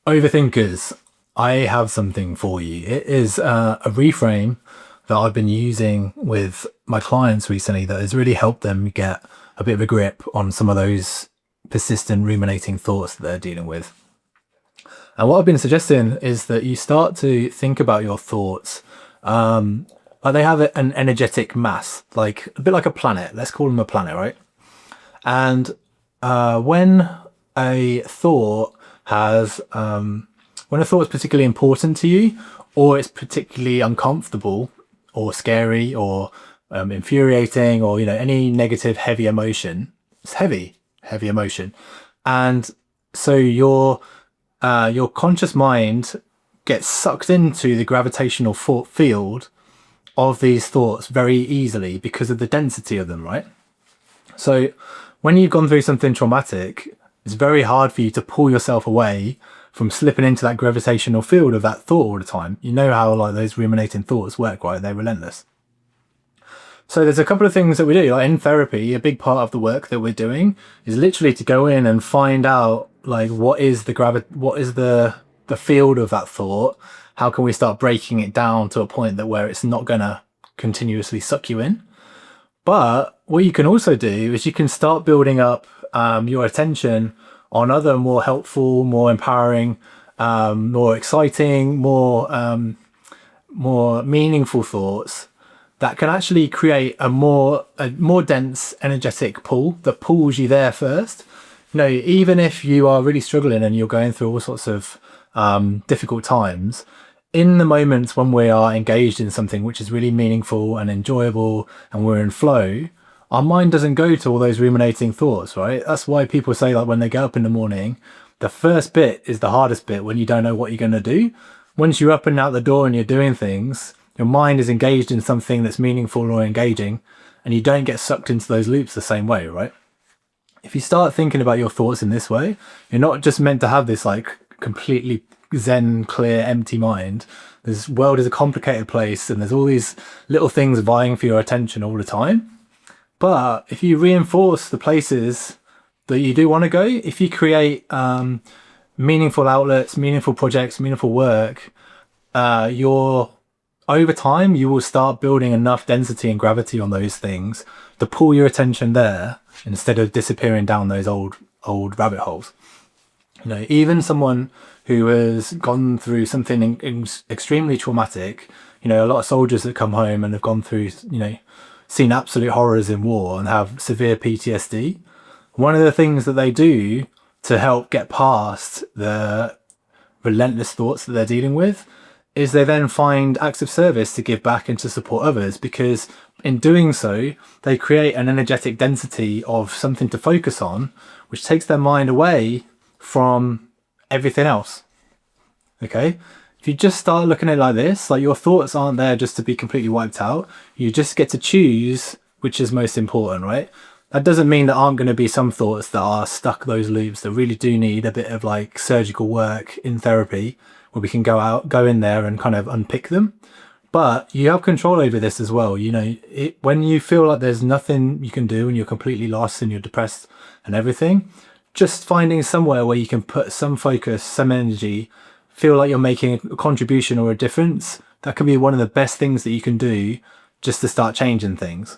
Overthinkers, I have something for you. It is a reframe that I've been using with my clients recently that has really helped them get a bit of a grip on some of those persistent ruminating thoughts that they're dealing with. And what I've been suggesting is that you start to think about your thoughts like they have an energetic mass, like a bit like a planet. Let's call them a planet, right? And when a thought has when a thought is particularly important to you, or it's particularly uncomfortable or scary or infuriating, or any negative heavy emotion, it's heavy emotion. And so your conscious mind gets sucked into the gravitational field of these thoughts very easily because of the density of them, right? So when you've gone through something traumatic, it's very hard for you to pull yourself away from slipping into that gravitational field of that thought all the time. You know how like those ruminating thoughts work, right? They're relentless. So there's a couple of things that we do. Like in therapy, a big part of the work that we're doing is literally to go in and find out like what is the field of that thought. How can we start breaking it down to a point that where it's not gonna continuously suck you in? But what you can also do is you can start building up your attention on other more helpful, more empowering, more exciting, more meaningful thoughts that can actually create a more dense energetic pull that pulls you there first. Even if you are really struggling and you're going through all sorts of difficult times, in the moments when we are engaged in something which is really meaningful and enjoyable and we're in flow, our mind doesn't go to all those ruminating thoughts, right? That's why people say like when they get up in the morning, the first bit is the hardest bit when you don't know what you're going to do. Once you're up and out the door and you're doing things, your mind is engaged in something that's meaningful or engaging, and you don't get sucked into those loops the same way, right? If you start thinking about your thoughts in this way, you're not just meant to have this like completely zen, clear, empty mind. This world is a complicated place and there's all these little things vying for your attention all the time. But if you reinforce the places that you do want to go, if you create meaningful outlets, meaningful projects, meaningful work, over time you will start building enough density and gravity on those things to pull your attention there instead of disappearing down those old rabbit holes. Even someone who has gone through something extremely traumatic, a lot of soldiers that come home and have gone through, seen absolute horrors in war and have severe PTSD. One of the things that they do to help get past the relentless thoughts that they're dealing with is they then find acts of service to give back and to support others, because in doing so, they create an energetic density of something to focus on, which takes their mind away from everything else. Okay? If you just start looking at it like this, like your thoughts aren't there just to be completely wiped out. You just get to choose which is most important, right? That doesn't mean there aren't going to be some thoughts that are stuck those loops that really do need a bit of like surgical work in therapy, where we can go in there and kind of unpick them. But you have control over this as well. When you feel like there's nothing you can do and you're completely lost and you're depressed and everything, just finding somewhere where you can put some focus, some energy, feel like you're making a contribution or a difference, that can be one of the best things that you can do just to start changing things.